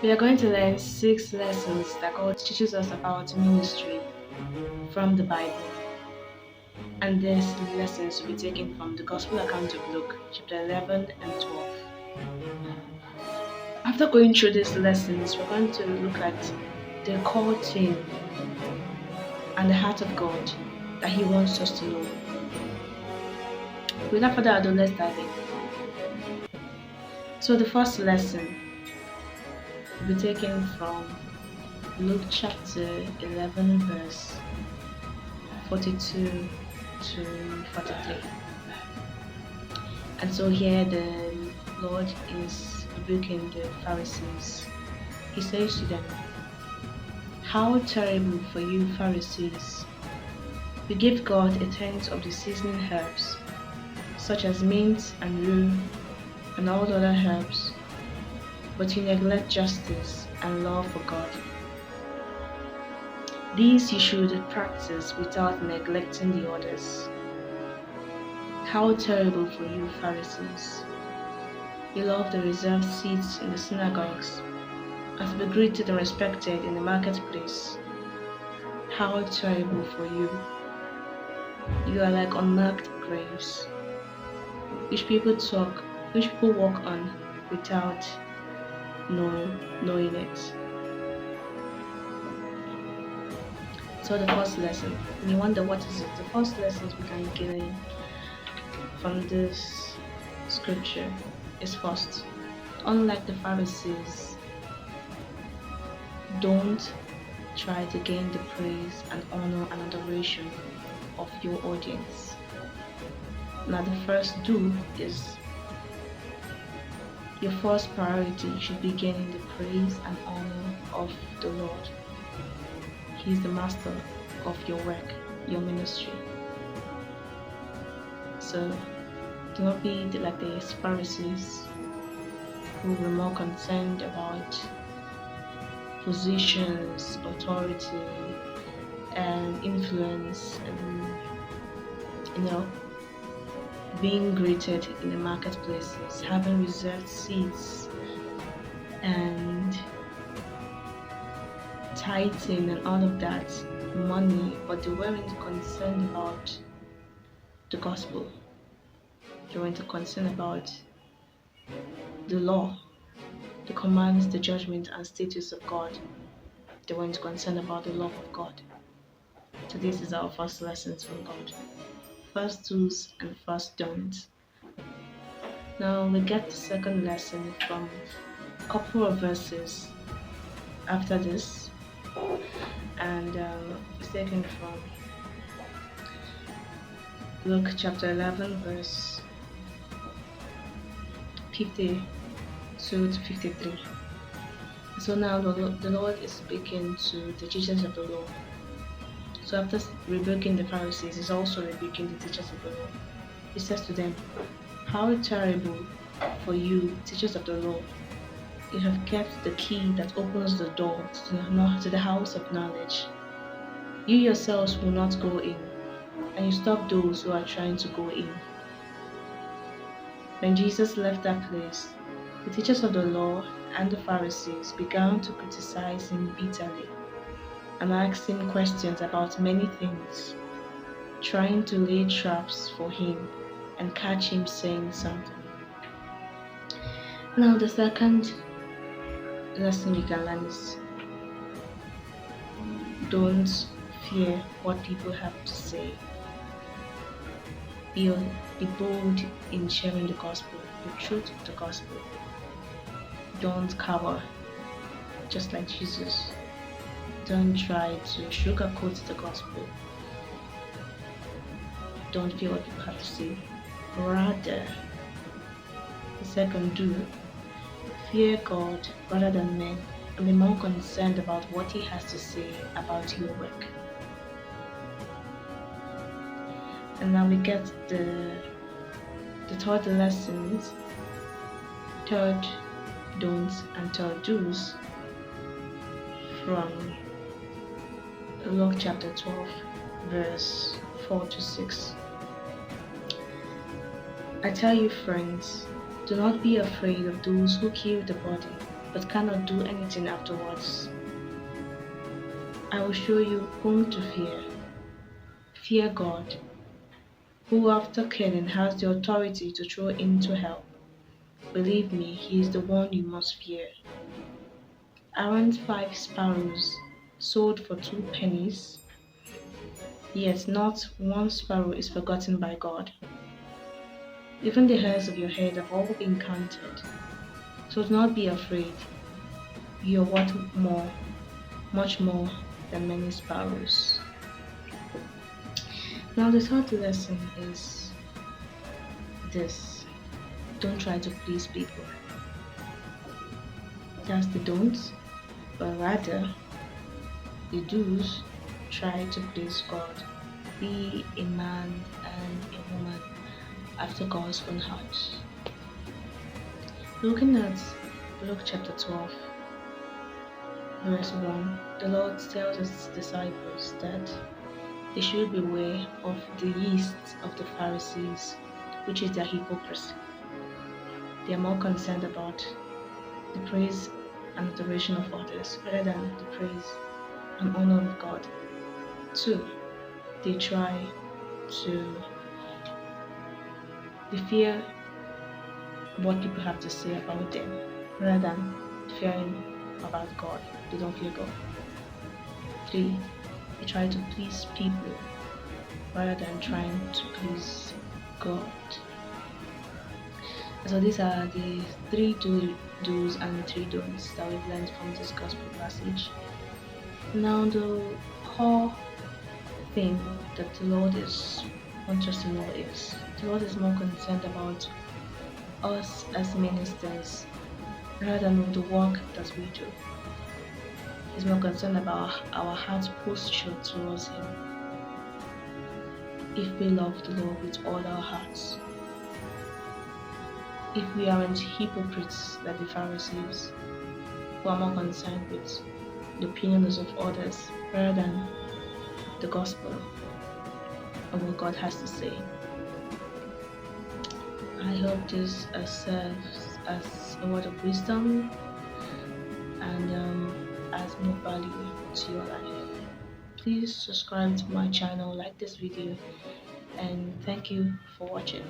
We are going to learn 6 lessons that God teaches us about ministry from the Bible. And these lessons will be taken from the Gospel account of Luke, chapter 11 and 12. After going through these lessons, we're going to look at the core thing and the heart of God that He wants us to know. Without further ado, let's dive in. So, the first lesson will be taken from Luke chapter 11, verse 42 to 43. And so, here the Lord is rebuking the Pharisees. He says to them, "How terrible for you, Pharisees! You give God a tenth of the seasoning herbs, such as mint and rue and all other herbs, but you neglect justice and love for God. These you should practice without neglecting the others. How terrible for you, Pharisees! You love the reserved seats in the synagogues, and to be greeted and respected in the marketplace. How terrible for you! You are like unmarked graves, which people walk on without knowing it." So the first lesson, and you wonder what is it? The first lessons we can gain from this scripture is first, unlike the Pharisees, don't try to gain the praise and honor and adoration of your audience. Now the first do is your first priority should be gaining the praise and honor of the Lord. He is the master of your work, your ministry. So do not be like the Pharisees, who were more concerned about positions, authority, and influence, and being greeted in the marketplaces, having reserved seats, and tithing and all of that money, but they weren't concerned about the gospel. They weren't concerned about the law, the commands, the judgment, and statutes of God. They weren't concerned about the love of God. So this is our first lessons from God. First do's and first don'ts. Now we get the second lesson from a couple of verses after this, and it's taken from Luke chapter 11, verse 52 to 53. So now the Lord is speaking to the teachers of the law. So after rebuking the Pharisees, he's also rebuking the teachers of the law. He says to them, "How terrible for you, teachers of the law! You have kept the key that opens the door to the house of knowledge. You yourselves will not go in, and you stop those who are trying to go in." When Jesus left that place, the teachers of the law and the Pharisees began to criticize him bitterly and ask him questions about many things, trying to lay traps for him and catch him saying something. Now the second lesson we can learn is, don't fear what people have to say. Be bold in sharing the gospel, the truth of the gospel. Don't cower, just like Jesus. Don't try to sugarcoat the gospel. Don't fear what people have to say. Rather, the second do, fear God rather than men, and be more concerned about what He has to say about your work. And now we get the third lessons, third don'ts and third do's from Luke chapter 12, verse 4 to 6. "I tell you, friends, do not be afraid of those who kill the body, but cannot do anything afterwards. I will show you whom to fear. Fear God, who after killing has the authority to throw into hell. Believe me, he is the one you must fear. Aren't 5 sparrows sold for 2 pennies? Yet not one sparrow is forgotten by God. Even the hairs of your head have all been counted. So do not be afraid. You are worth more, much more than many sparrows. Now the third lesson is this. Don't try to please people. That's the don'ts, but rather the do's. Try to please God. Be a man and a woman after God's own heart. Looking at Luke chapter 12, verse 1, the Lord tells his disciples that they should beware of the yeast of the Pharisees, which is their hypocrisy. They are more concerned about the praise and adoration of others rather than the praise and honor of God. 2. They try to they fear what people have to say about them rather than fearing about God. They don't fear God. 3. They try to please people rather than trying to please God. So these are the three do's and three don'ts that we've learned from this gospel passage. Now the core thing that the Lord wants us to know is the Lord is more concerned about us as ministers rather than with the work that we do. He's more concerned about our heart's posture towards Him. If we love the Lord with all our hearts, if we aren't hypocrites like the Pharisees, who are more concerned with the opinions of others rather than the gospel of what God has to say. I hope this serves as a word of wisdom and adds more value to your life. Please subscribe to my channel, like this video, and thank you for watching.